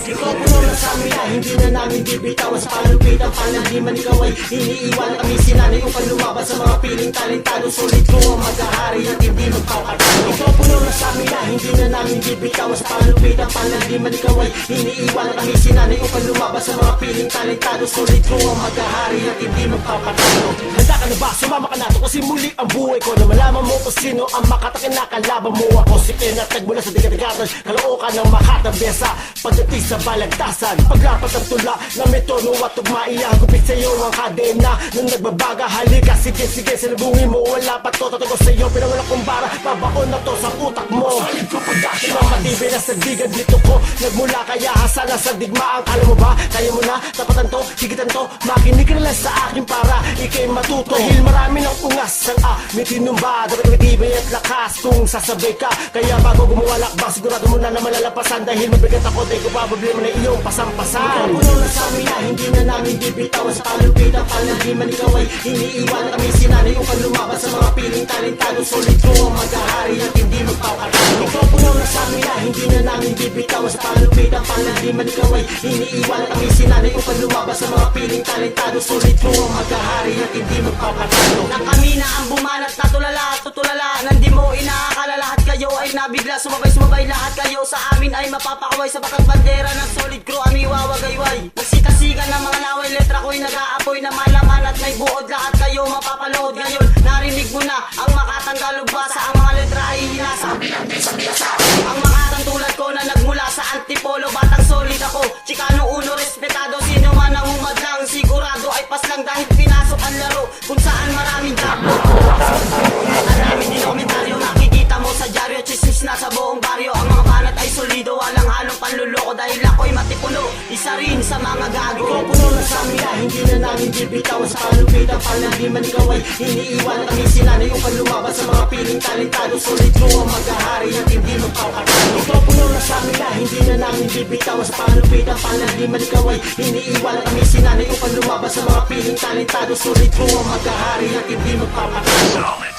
Ikaw puno ng samina, hindi na namin bibitawan sa palupitan. Panandiman ikaw ay iniiwan. Kami sinanay upang lumaban sa mga piling talentado. Sulit ko ang maghahari at hindi magpapatalo. Ikaw puno ng samina, hindi na namin bibitawan sa palupitan. Panandiman ikaw ay iniiwan. Kami sinanay upang lumaban sa mga piling talentado. Sulit ko ang maghahari at hindi magpapatalo. Handa ka na ba? Sumama ka nato kasi muli ang buhay ko. Na malaman mo kung sino ang makatakin na kalaban mo. Ako si Enatag mula sa digat-digatan. Kalookan ng makatabesa pagdating sa balagtasan. Paglapat ng tula na may tono at tugmaiya. Gupit sa'yo ang kadena nung nagbabaga. Halika, sige, salubungin mo. Wala pa to, tatago sa'yo. Pinangulang kumbara, babaon na to sa utak mo. Solid ko pagdating mga matibay na sandigan dito ko. Nagmula kaya hasala sa digmaan. Alam mo ba, kaya mo na, tapatan to, higitan to. Makinig ka na lang sa akin para ikay matuto. Dahil marami ng ungas ang may tinumba. Dapat matibay at lakas kung sasabay ka. Kaya bago gumawa lakbang, sigurado mo na malalapasan. Dahil mabigat ako, dahil ko pa problema na iyong pasampasan. Ikaw puno na sa amin na hindi na namin bibitawan sa palupitan. Panandiman ikaw ay iniiwan. Kami sinanay upang lumaban sa mga piling talentado. Sulit ko ang maghahari at hindi magpapatalo. Ikaw puno na sa amin na hindi na namin bibitawan sa palupitan. Panandiman ikaw ay iniiwan. Kami sinanay upang lumaban sa mga piling talentado. Sulit ko ang maghahari at hindi magpapatalo. Nang kami na ang bumanat na tulala, tutulala. Nandi mo inaakala lahat kayo ay nabigla. Sumabay lahat kayo sa amin ay mapapakaway. Sapagkat bandera ng solid crew ang iwawagayway. Nagsikasigan ng mga laway, letra ko'y nag-aapoy na malaman at may buod. Lahat kayo mapapalood ngayon. Narinig mo na ang makatanggal basa. Ang mga letra ay hinasa. Ang makatang tulad ko na nagmula sa antipolo. Batang solid ako, Chicano uno respetado. Sino man ang umadlang sigurado ay paslang dahil pinasok ang laro kung saan maraming jackpot. Ang daming din komentaryo nakikita mo sa dyaryo. Chismis na sa buong baryo. Ang mga banat ay solido, walang halong panluloko. Dahil ako'y matipuno, isa rin sa mga gago. Ikaw puno na sa amin na hindi na namin bibitawan sa palupitan. Panandiman ikaw ay iniiwan. Kami sinanay upang lumaban sa mga piling talentado. Sulit ko ang maghahari at hindi magpapatalo. Ikaw puno na sa amin na hindi na namin bibitawan sa palupitan. Panandiman ikaw ay iniiwan. Kami sinanay upang lumaban sa mga piling talentado. Sulit ko ang maghahari at hindi magpapatalo.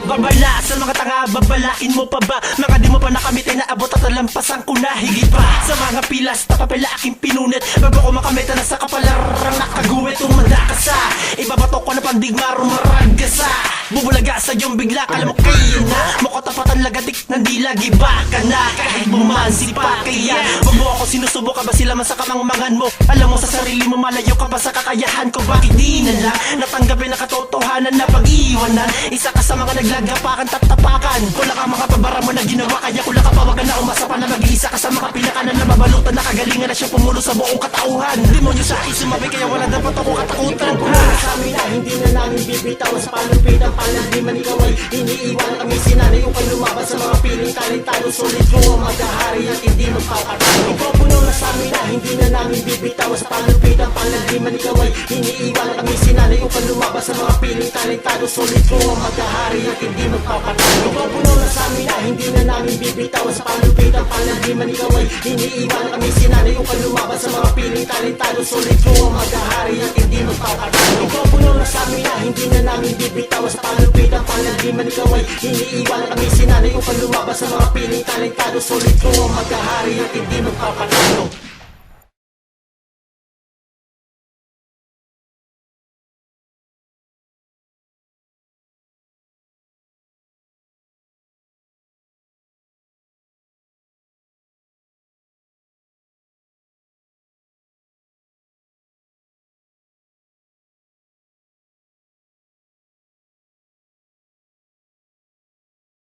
Babala sa mga tanga, babalain mo pa ba? Mga di mo pa nakamit ay naabot at nalampasan ko na higit pa. Sa mga pilas, tapapila aking pinunit. Bago ko makamita na sa kapalarang nakaguwit. Tumanda ka sa ibabato ko na pandigma, rumarag ka sa bubulaga sa iyong bigla, kala mo kaya na. Mukha tapatan lagatik, nandi lagi ba ka na? Kahit bumansi pa kaya wag mo ako sinusubo ka ba sila man sa kamangmangan mo? Alam mo sa sarili mo malayo ka ba sa kakayahan ko? Bakit di na lang natanggapin na katotohanan na pag-iwanan? Isa ka sa mga naglagapakan, tatapakan. Kula ka mga pabara mo na ginawa, kaya kula ka pawagan na umasa pa na mag-iisa ka sa mga pinakanan na mabalutan na kagalingan na siya pumulo sa buong katauhan. Demonyo sa akin sumabay kaya wala dapat ako katakutan. Sa amin na hindi na namin bibitawan sa palupitan. Panandiman ikaw ay iniiwan. Kami sinanay upang lumaban sa mga piling talentado. Sulit ko ang maghahari at hindi magpapatalo. Ikaw puno na sa amin na hindi na namin bibitawan sa palupitan. Panandiman ikaw ay iniiwan. Kami sinanay upang lumaban sa mga piling talentado. Sulit ko ang maghahari at hindi magpapatalo. Ikaw puno na sa amin na hindi na namin bibitawan sa palupitan. Panandiman ikaw ay iniiwan. Kami sinanay upang lumaban sa mga piling talentado. Sulit ko ang maghahari at hindi magpapatalo. Ikaw puno na sa amin na hindi na namin bibitawan sa palupitan. Panandiman ikaw ay iniiwan. Kami sinanay upang lumaban sa mga piling talentado. Sulit ko ang maghahari at hindi magpapatalo.